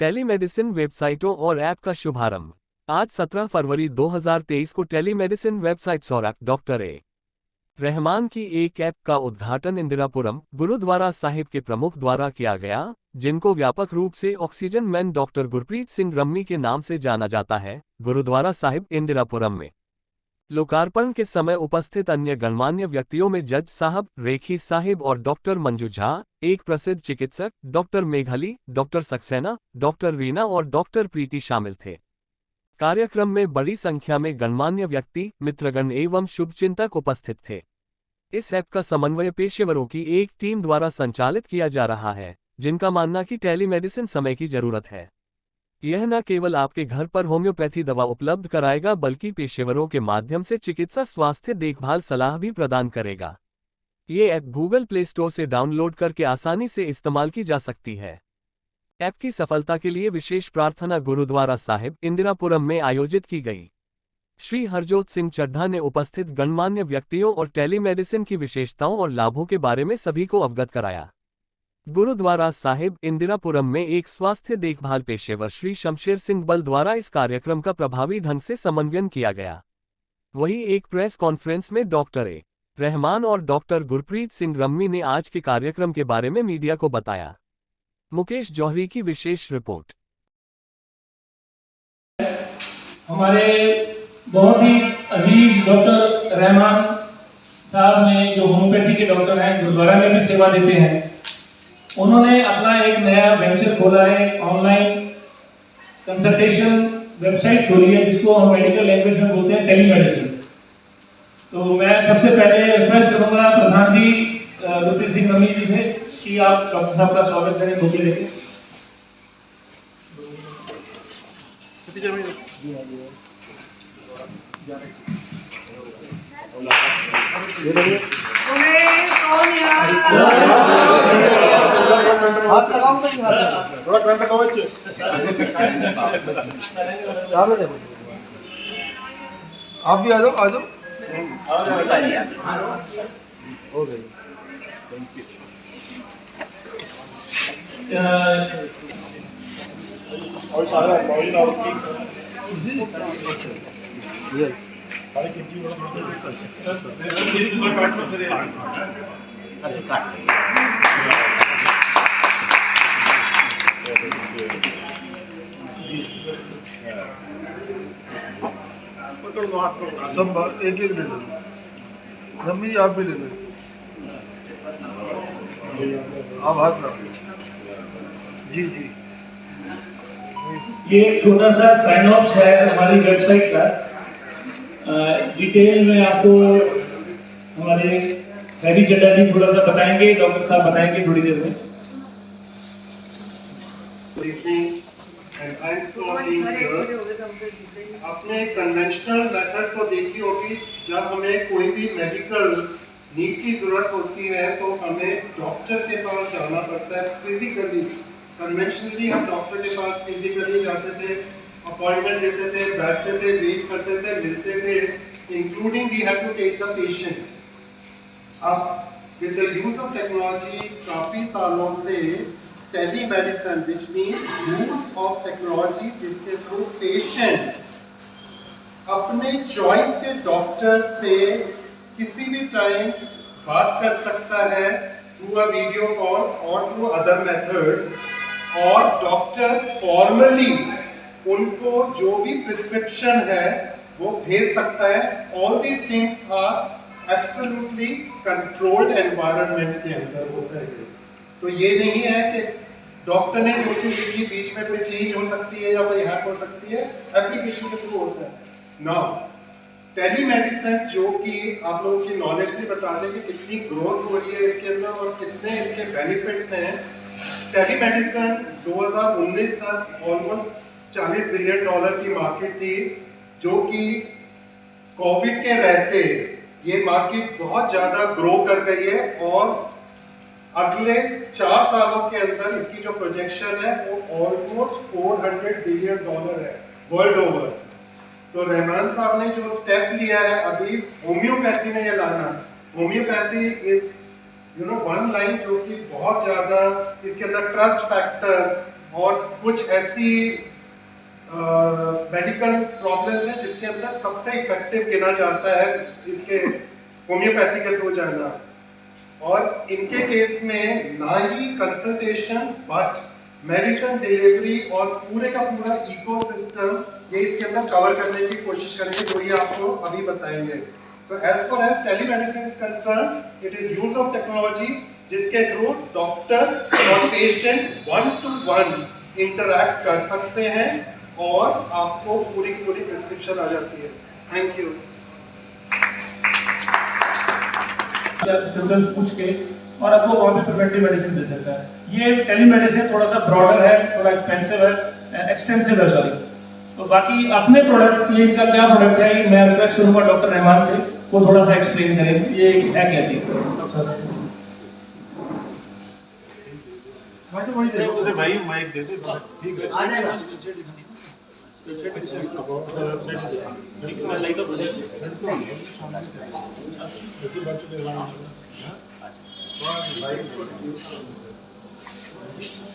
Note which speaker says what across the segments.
Speaker 1: Telemedicine वेबसाइटों और app का शुभारंभ। आज 17 फरवरी 2023 को टेलीमेडिसिन वेबसाइट्स और ऐप डॉक्टर ए रहमान की एक ऐप का उद्घाटन इंदिरापुरम गुरुद्वारा साहिब के प्रमुख द्वारा किया गया, जिनको व्यापक रूप से oxygen man doctor Gurpreet Singh rummy के नाम से जाना जाता है, गुरुद्वारा साहिब इंदिरापुरम में। लोकार्पण के समय उपस्थित अन्य गणमान्य व्यक्तियों में जज साहब, रेखी साहिब और डॉक्टर मंजू झा, एक प्रसिद्ध चिकित्सक doctor Meghali, doctor Saxena, doctor Reena और डॉक्टर प्रीति शामिल थे। कार्यक्रम में बड़ी संख्या में गणमान्य व्यक्ति, मित्रगण एवं शुभचिंतक उपस्थित थे। इस ऐप का समन्वय पेशेवरों की एक टीम द्वारा संचालित किया जा रहा है, जिनका मानना कि टेलीमेडिसिन समय की जरूरत है। यह न केवल आपके घर पर होम्योपैथी दवा उपलब्ध कराएगा, बल्कि पेशेवरों के माध्यम से चिकित्सा स्वास्थ्य देखभाल सलाह भी प्रदान करेगा। ये ऐप गूगल प्ले स्टोर से डाउनलोड करके आसानी से इस्तेमाल की जा सकती है। ऐप की सफलता के लिए विशेष प्रार्थना गुरुद्वारा साहिब इंदिरापुरम में आयोजित की गई। श्री हरजोत सिंह चड्ढा ने उपस्थित गणमान्य व्यक्तियों और टेलीमेडिसिन की विशेषताओं और लाभों के बारे में सभी को अवगत कराया। गुरुद्वारा साहिब इंदिरापुरम में एक स्वास्थ्य देखभाल पेशेवर श्री शमशेर सिंह बल द्वारा इस कार्यक्रम का प्रभावी ढंग से समन्वयन किया गया। वहीं एक प्रेस कॉन्फ्रेंस में डॉक्टर ए रहमान और डॉक्टर गुरप्रीत सिंह रम्मी ने आज के कार्यक्रम के बारे में मीडिया को बताया। मुकेश जौहरी की विशेष रिपोर्ट।
Speaker 2: हमारे बहुत ही अजीज डॉक्टर रहमान साहब ने, जो होम्योपैथी के डॉक्टर हैं, गुरुद्वारा में भी सेवा देते हैं, उन्होंने अपना एक नया वेंचर खोला है, ऑनलाइन कंसल्टेशन वेबसाइट खोली है, जिसको हम मेडिकल लैंग्वेज में बोलते हैं टेलीमेडिसिन। तो मैं सबसे पहले रिक्वेस्ट करूंगा प्रधान जी गुरप्रीत सिंह रम्मी जी से कि आप डॉक्टर साहब का स्वागत करें धोखे लेके।
Speaker 3: हाथ लगाओ तो थोड़ा ट्रेंड लगाओ बच्चे सामने देखो। आप भी आ जाओ हो गई। Thank you. और सारा मॉइल और ये सारे किंची ऐसे काट सब एक एक ले लो। रम्मी आप भी ले लो। आप हाथ लगाओ। जी जी,
Speaker 2: ये छोटा सा साइन ऑफ है हमारी वेबसाइट का। डिटेल में आपको हमारे हैरी चड्ढा जी थोड़ा सा बताएंगे, डॉक्टर साहब बताएंगे थोड़ी देर में।
Speaker 4: And thanks for being here. आपने कन्वेंशनल मेथड को देखी होगी। जब हमें कोई भी मेडिकल नीड की जरूरत होती है तो हमें डॉक्टर के पास जाना पड़ता है फिजिकली। कन्वेंशनली हम डॉक्टर के पास फिजिकली जाते थे, अपॉइंटमेंट लेते थे, बैठते थे, वेट करते थे, मिलते थे, including we have to take the patient. अब with the use of technology काफ़ी सालों से telemedicine which means use of technology, जिसके थ्रू पेशेंट अपने चॉइस के डॉक्टर से किसी भी टाइम बात कर सकता है थ्रू अ वीडियो कॉल और थ्रू अदर मेथड्स, और डॉक्टर फॉर्मली उनको जो भी प्रिस्क्रिप्शन है वो भेज सकता है। All these things are absolutely controlled environment के अंदर होता है। तो ये नहीं है कि डॉक्टर ने जो चीज लिखी बीच में कोई चेंज हो सकती है या कोई हैक हो सकती है, एप्लीकेशन के थ्रू होता है। नाउ टेलीमेडिसिन, जो कि आप लोगों की नॉलेज भी बता दें कि कितनी ग्रोथ हो रही है इसके अंदर और कितने इसके बेनिफिट्स हैं। टेलीमेडिसिन 2019 तक ऑलमोस्ट $40 बिलियन की मार्केट थी, जो कि कोविड के रहते ये मार्केट बहुत ज़्यादा ग्रो कर गई है और अगले 4 सालों के अंदर इसकी जो प्रोजेक्शन है वो ऑलमोस्ट $400 बिलियन है वर्ल्ड ओवर। तो रहमान साहब ने जो स्टेप लिया है अभी होम्योपैथी में ये लाना, होम्योपैथी इज वन लाइन जो कि बहुत ज़्यादा इसके अंदर ट्रस्ट फैक्टर, और कुछ ऐसी मेडिकल प्रॉब्लम्स हैं जिसके अंदर सबसे इफेक्टिव गिना जाता है इसके होम्योपैथी के थ्रू जाना। और इनके केस में ना ही कंसल्टेशन बट मेडिसिन डिलीवरी और पूरे का पूरा इकोसिस्टम ये इसके अंदर कवर करने की कोशिश करेंगे, जो ये आपको अभी बताएंगे। So as far as telemedicine is concerned, it is use of technology जिसके थ्रू डॉक्टर और पेशेंट 1-to-1 इंटरैक्ट कर सकते हैं और आपको पूरी की पूरी प्रिस्क्रिप्शन आ जाती है। Thank you.
Speaker 2: सिम्टम्स पूछ के और आपको वहाँ पे प्रिवेंटिव मेडिसिन दे सकता है। ये टेलीमेडिसिन थोड़ा सा ब्रॉडर है, थोड़ा एक्सपेंसिव है, एक्सटेंसिव है सॉरी। तो बाकी अपने प्रोडक्ट, ये इनका क्या प्रोडक्ट है, ये मैं रिक्वेस्ट करूँगा डॉक्टर रहमान से, वो थोड़ा सा एक्सप्लेन करें ये है क्या चीज़।
Speaker 3: भाई माइक दे दो, ठीक है आ जाएगा।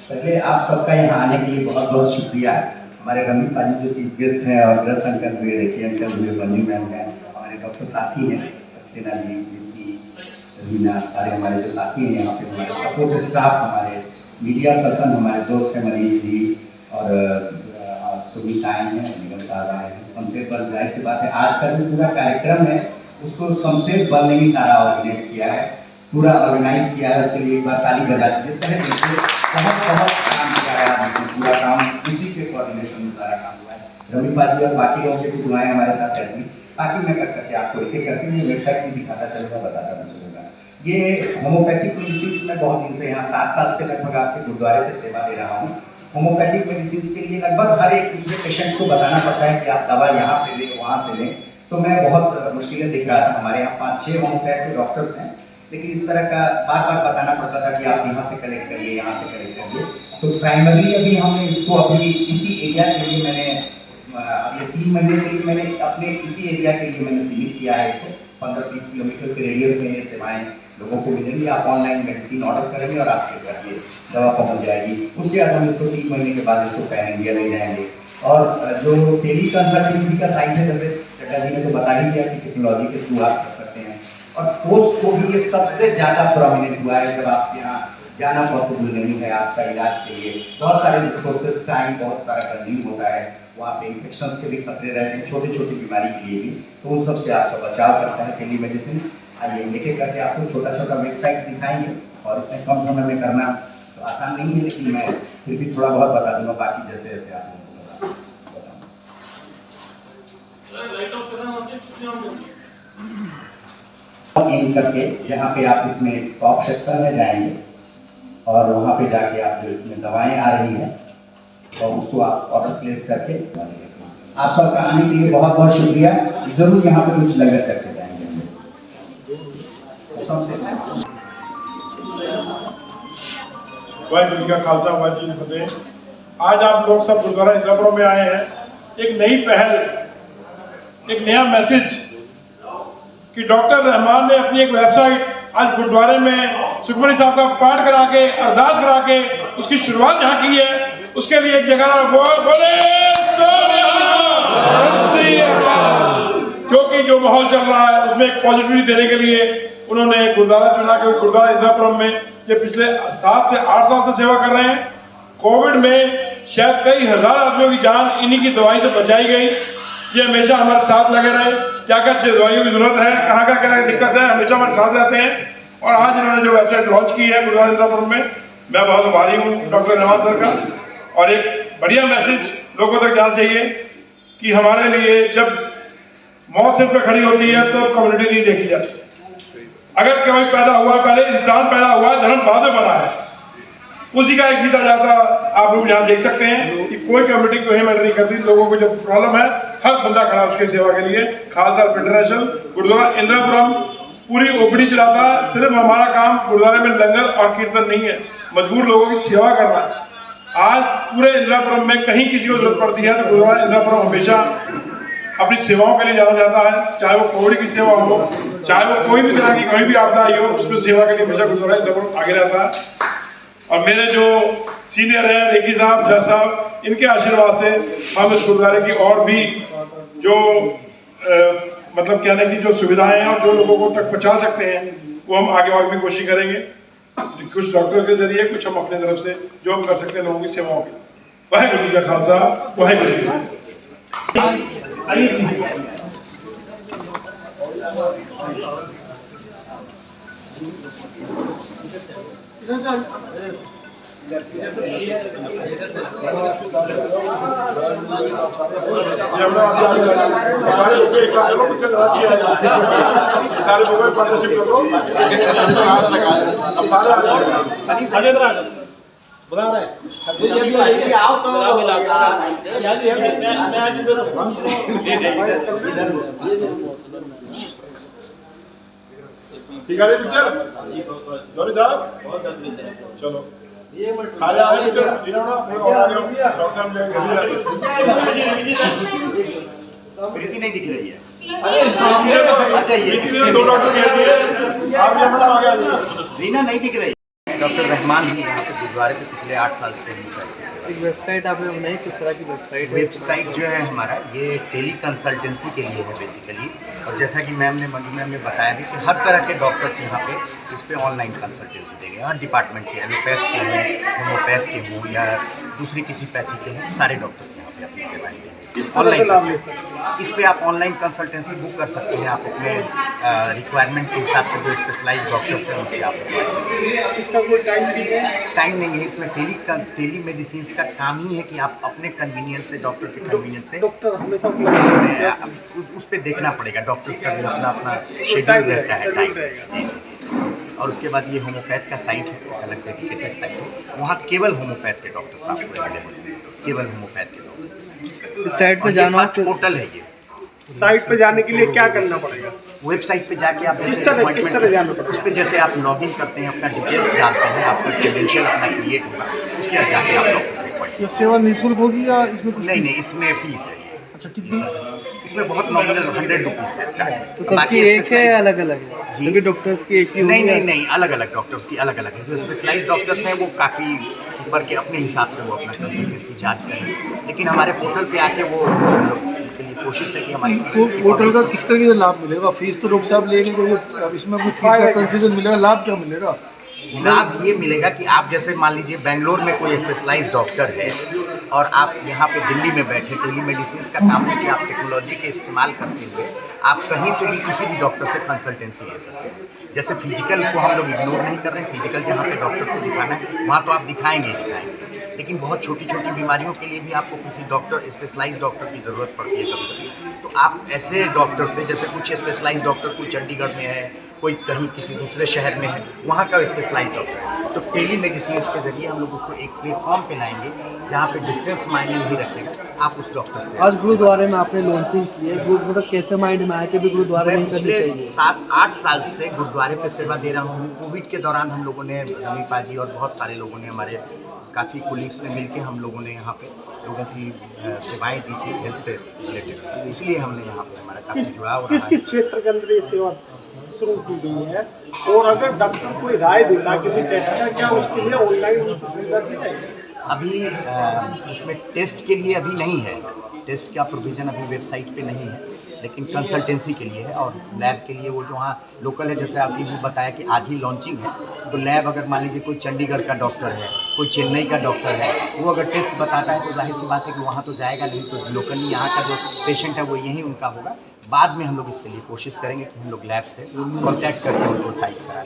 Speaker 5: पहले आप सबका यहाँ आने के लिए बहुत बहुत शुक्रिया। हमारे रमी पाजी जो चीफ गेस्ट हैं और ग्रस अंकल हुए, रेखी अंकल हुए, बन्नी मैम हैं, हमारे डॉक्टर साथी हैं सक्सेना जी, जिनकी रीना, सारे हमारे जो साथी हैं यहाँ पे, हमारे सपोर्ट स्टाफ, हमारे मीडिया पर्सन, हमारे दोस्त हैं मनीष जी और सुमिता हैं, निगम साहब आए हैं, शमशेर बल। जाहिर सी बात है आज का जो पूरा कार्यक्रम है उसको शमशेर बल ने ही सारा ऑर्गेनाइज किया है, पूरा ऑर्गेनाइज किया है। उसके लिए एक बार ताली बजा दीजिए। बहुत बहुत काम किया है आपने, पूरा काम उसी के कोऑर्डिनेशन में सारा काम हुआ है। रवि पाजी और बाकी लोगों की दुआएं हमारे साथ रहती, बाकी मैं कर करके आपको एक एक करके ये वेबसाइट भी दिखाता चलूँगा, बताता भी चलूँगा। ये होम्योपैथिक मेडिसिन में बहुत दिन से यहाँ 7 साल से लगभग आपके गुरुद्वारे पे सेवा दे रहा हूँ। होम्योपैथिक मेडिसिन के लिए लगभग हर एक दूसरे पेशेंट को बताना पड़ता है कि आप दवा यहाँ से लें, वहाँ से लें, तो मैं बहुत मुश्किलें देख रहा था। हमारे यहाँ 5-6 होम्योपैथ डॉक्टर्स हैं, लेकिन इस तरह का बार बार बताना पड़ता था कि आप यहाँ से कलेक्ट करिए, यहाँ से कलेक्ट करिए। तो प्राइमरली अभी हमने इसको अभी इसी एरिया के लिए मैंने अभी 3 महीने के लिए मैंने अपने इसी एरिया के लिए मैंने सीमित किया है इसको। 15-20 किलोमीटर के रेडियस में ये सेवाएं लोगों को मिलेंगी। आप ऑनलाइन मेडिसिन ऑर्डर करेंगे और आपके घर ये दवा पहुँच जाएगी। उसके बाद हम इसको 3 महीने के बाद इसको पैन इंडिया ले जाएंगे। और जो टेली कंसल्टेंसी का साइट है, जैसे चड्डा जी ने तो बता ही दिया कि टेक्नोलॉजी के थ्रू आप कर सकते हैं। और पोस्ट कोविड ये सबसे ज़्यादा प्रोमिनेंट हुआ है, जब आप यहाँ जाना पॉसिबल नहीं है आपका इलाज के लिए, बहुत सारे रिसोर्सेज, टाइम बहुत सारा कंज्यूम होता है, वहाँ पे इन्फेक्शंस के भी खतरे रहते हैं, छोटी छोटी बीमारी के लिए भी, तो उन सब से आपका बचाव करता है टेली मेडिसिन। आइए लेके करके आपको छोटा छोटा वेबसाइट दिखाएंगे, और इतने कम समय में करना तो आसान नहीं है, लेकिन मैं फिर भी थोड़ा बहुत बता दूंगा, बाकी जैसे जैसे आप लोगों को इन करके यहाँ पे आप इसमें स्टॉक सेक्शन में जाएंगे और वहाँ पे जाके आप जो इसमें दवाएं आ रही हैं और उसको आप ऑर्डर प्लेस करके, आप सबका आने के लिए बहुत बहुत शुक्रिया। जरूर यहाँ पे कुछ लंगर चढ़ जाएंगे।
Speaker 3: वाहिगुरू जी का खालसा, वाहिगुरू जी की फतेह। आज आप लोग सब गुरुद्वारा इंद्रापुरम में आए हैं, एक नई पहल, एक नया मैसेज कि डॉक्टर रहमान ने अपनी एक वेबसाइट आज गुरुद्वारे में सुखमनी साहब का पाठ करा के, अरदास करा के उसकी शुरुआत जहाँ की है, उसके लिए एक जगह बोले क्योंकि जो माहौल चल रहा है उसमें एक पॉजिटिविटी देने के लिए उन्होंने गुरुद्वारा चुना के गुरुद्वारा इंद्रापुरम में ये पिछले 7 से 8 साल से सेवा कर रहे हैं। कोविड में शायद कई हजार आदमियों की जान इन्हीं की दवाई से बचाई गई। ये हमेशा हमारे साथ लगे रहे, क्या क्या दवाइयों की जरूरत है, कहाँ का क्या दिक्कत है, हमेशा हमारे साथ रहते हैं। और आज इन्होंने जो वेबसाइट लॉन्च की है गुरुद्वारा इंद्रापुरम में, मैं बहुत आभारी हूँ डॉक्टर रहमान सर का। और एक बढ़िया मैसेज लोगों तक जाना चाहिए कि हमारे लिए जब मौत सिर पे खड़ी होती है तो कम्युनिटी नहीं देखी जाती। अगर कोई पैदा हुआ, पहले इंसान पैदा हुआ, धर्म बाद में बना है, उसी का एक जीता जाता आप लोग यहाँ देख सकते हैं कि कोई कम्युनिटी को मैटर नहीं करती। लोगों को जो प्रॉब्लम है हर बंदा खड़ा उसकी सेवा के लिए। खालसा इंटरनेशनल गुरुद्वारा इंद्रापुरम पूरी ओपीडी चलाता है। सिर्फ हमारा काम गुरुद्वारे में लंगर और कीर्तन नहीं है, मजबूर लोगों की सेवा करना है। आज पूरे इंद्रापुरम में कहीं किसी को जरूरत पड़ती है तो गुरुद्वारा इंद्रापुरम हमेशा अपनी सेवाओं के लिए जाना जाता है, चाहे वो कोविड की सेवा हो, चाहे वो कोई भी तरह की कोई भी आपदा आई हो, उसमें सेवा के लिए हमेशा गुरुद्वारा इंद्रापुरम आगे रहता है। और मेरे जो सीनियर हैं रेखी साहब, जज साहब, इनके आशीर्वाद से हम इस गुरुद्वारे की और भी जो मतलब कहने की जो सुविधाएं हैं और जो लोगों को तक पहुंचा सकते हैं वो हम आगे और भी कोशिश करेंगे, कुछ डॉक्टर के जरिए, कुछ हम अपने तरफ से जो हम कर सकते हैं लोगों की सेवाओं के लिए। वाहेगुरु जी का खालसा, वाहेगुरु जी की सारे लोग एक साथ चलो, कुछ सारे लोग पार्टनरशिप कर लो, अब सारे
Speaker 6: बुला रहे आओ तो
Speaker 3: ठीक है पिक्चर धोनी साहब, चलो सारे आ गए डॉक्टर
Speaker 5: प्रीति नहीं दिख रही है।
Speaker 3: अच्छा ये दो डॉक्टर कह दिए, आप आ गया
Speaker 5: रीना नहीं दिख रही। डॉक्टर रहमान ही यहाँ पे गुरुद्वारे पे पिछले 8 साल से
Speaker 6: एक वेबसाइट आपने बनाई, किस तरह की
Speaker 5: वेबसाइट जो है हमारा ये टेली कंसल्टेंसी के लिए है बेसिकली। और जैसा कि मंजू मैम ने बताया भी कि हर तरह के डॉक्टर्स यहाँ पे इस पर ऑनलाइन कंसल्टेंसी देंगे। हर डिपार्टमेंट के, एलोपैथ के हों, होम्योपैथ के हों या दूसरी किसी पैथी के हों, सारे डॉक्टर्स यहाँ पे अपनी सेवाएं देंगे ऑनलाइन। इस पर आप ऑनलाइन कंसल्टेंसी बुक कर सकते हैं, आप अपने रिक्वायरमेंट के हिसाब से जो स्पेशलाइज्ड डॉक्टर्स हैं उनसे आप
Speaker 6: इसका कोई टाइम भी है?
Speaker 5: टाइम नहीं है इसमें। टेली मेडिसिन का काम ही है कि आप अपने कन्वीनियंस से, डॉक्टर के कन्वीनियंस से,
Speaker 6: डॉक्टर हमेशा
Speaker 5: उस पर देखना पड़ेगा। डॉक्टर्स का भी अपना अपना शेड्यूल रहता है, टाइम। जी। और उसके बाद ये होम्योपैथ का साइट है, अलग डेडिकेटेड साइट है, वहाँ केवल होम्योपैथ के डॉक्टर्स आपको अवेलेबल हैं, केवल होम्योपैथ के डॉक्टर।
Speaker 6: साइट पे जाना,
Speaker 5: पोर्टल है ये।
Speaker 6: साइट पे जाने के लिए क्या करना पड़ेगा?
Speaker 5: वेबसाइट पे जाके आप जैसे अपॉइंटमेंट, उस पर जैसे आप लॉगिन करते हैं, अपना डिटेल्स डालते हैं, आपका क्रेडेंशियल अपना क्रिएट होगा, उसके बाद जाके आप डॉक्टर से अपॉइंटमेंट।
Speaker 6: सेवा निःशुल्क होगी या इसमें कुछ?
Speaker 5: नहीं, इसमें फीस है।
Speaker 6: अच्छा, कितनी?
Speaker 5: इसमें बहुत नॉमिनल 100 रुपीज़ से स्टार्ट है।
Speaker 6: तो सबकी एक है, अलग अलग है?
Speaker 5: जी,
Speaker 6: सभी डॉक्टर्स की एक ही?
Speaker 5: नहीं, अलग अलग डॉक्टर्स की अलग अलग है। जो स्पेशलाइज्ड डॉक्टर्स हैं वो काफ़ी ऊपर के अपने हिसाब से वो अपना कंसल्टेंसी चार्ज करें, लेकिन हमारे पोर्टल पे आके वो उनके लिए कोशिश है कि हमारी
Speaker 6: पोर्टल का किस तरीके से लाभ मिलेगा? फीस तो डॉक्टर साहब लेंगे, तो इसमें कुछ फीस का कंसेशन मिलेगा, लाभ क्या मिलेगा?
Speaker 5: लाभ ये मिलेगा कि आप जैसे मान लीजिए बेंगलोर में कोई स्पेशलाइज्ड डॉक्टर है और आप यहाँ पे दिल्ली में बैठे, टेली मेडिसिन का काम है कि आप टेक्नोलॉजी के इस्तेमाल करते हुए आप कहीं से भी किसी भी डॉक्टर से कंसल्टेंसी ले सकते हैं। जैसे फिजिकल को हम लोग इग्नोर नहीं कर रहे हैं, फिजिकल जहाँ पे डॉक्टर्स को दिखाना है वहाँ तो आप दिखाएंगे, लेकिन बहुत छोटी छोटी बीमारियों के लिए भी आपको किसी डॉक्टर, स्पेशलाइज्ड डॉक्टर की ज़रूरत पड़ती है कभी, तो आप ऐसे डॉक्टर से, जैसे कुछ स्पेशलाइज्ड डॉक्टर कोई चंडीगढ़ में है, कोई कहीं किसी दूसरे शहर में है, वहाँ का स्पेशलाइज्ड डॉक्टर है, तो टेली मेडिसिन के जरिए हम लोग उसको एक प्लेटफॉर्म पे लाएंगे जहाँ पे डिस्टेंस मायने नहीं रखेगा, आप उस डॉक्टर से।
Speaker 6: आज गुरुद्वारे में आपने लॉन्चिंग की है, मतलब कैसे माइंड में आया कि भी गुरुद्वारे में करनी चाहिए?
Speaker 5: पिछले 7-8 साल से गुरुद्वारे पे सेवा दे रहा हूँ। कोविड के दौरान हम लोगों ने, रमी पाजी और बहुत सारे लोगों ने, हमारे काफ़ी कोलीग्स ने मिलकर हम लोगों ने यहाँ पे लोगों की सेवाएं दी थी हेल्थ से रिलेटेड, इसलिए हमने यहाँ पे हमारा काफ़ी जुड़ाव रहा है।
Speaker 6: किस क्षेत्र के अंदर ये सेवा शुरू की गई है? और अगर डॉक्टर कोई राय देना किसी टेस्ट का, क्या उसके लिए ऑनलाइन सुविधा दी जाएगी?
Speaker 5: अभी उसमें टेस्ट के लिए अभी नहीं है, टेस्ट का प्रोविज़न अभी वेबसाइट पे नहीं है, लेकिन कंसल्टेंसी के लिए है। और लैब के लिए वो जो वहाँ लोकल है, जैसे आपने भी बताया कि आज ही लॉन्चिंग है, तो लैब अगर मान लीजिए कोई चंडीगढ़ का डॉक्टर है, कोई चेन्नई का डॉक्टर है, वो अगर टेस्ट बताता है तो जाहिर सी बात है कि वहाँ तो जाएगा नहीं, तो लोकली यहाँ का जो पेशेंट है वो यहीं उनका होगा। बाद में हम लोग इसके लिए कोशिश करेंगे कि हम लोग लैब से कॉन्टैक्ट करके उनको साइट कराएं।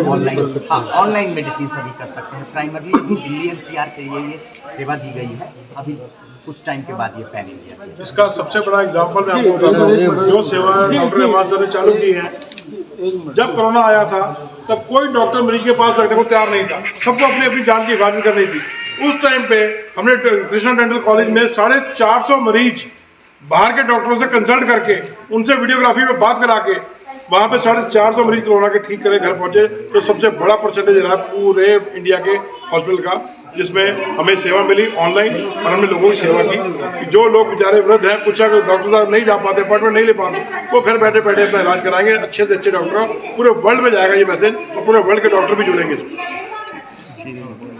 Speaker 5: ऑनलाइन, हाँ, ऑनलाइन मेडिसिन सभी कर सकते हैं। प्राइमरली अभी दिल्ली NCR के लिए ये सेवा दी गई है, अभी कुछ टाइम के बाद ये पैन इंडिया।
Speaker 3: इसका सबसे बड़ा एग्जांपल मैं आपको बताता हूँ, जो सेवा डॉक्टर रहमान सर ने चालू की है। जब कोरोना आया था तब कोई डॉक्टर मरीज के पास लगने को तैयार नहीं था, सबको अपनी अपनी जान की हिफाजत करनी थी। उस टाइम पे हमने कृष्णा डेंटल कॉलेज में 450 मरीज बाहर के डॉक्टरों से कंसल्ट करके उनसे वीडियोग्राफी में बात करा के वहाँ पे 450 मरीज कोरोना के ठीक करे घर पहुँचे। तो सबसे बड़ा परसेंटेज रहा पूरे इंडिया के हॉस्पिटल का, जिसमें हमें सेवा मिली ऑनलाइन और हमने लोगों की सेवा की। जो लोग बेचारे वृद्ध हैं, कुछ डॉक्टर साहब नहीं जा पाते, अपॉइंटमेंट नहीं ले पाते, वो घर बैठे बैठे अपना इलाज कराएंगे। अच्छे से अच्छे डॉक्टर, पूरे वर्ल्ड में जाएगा ये मैसेज और पूरे वर्ल्ड के डॉक्टर भी जुड़ेंगे इसमें।
Speaker 7: ठीक है।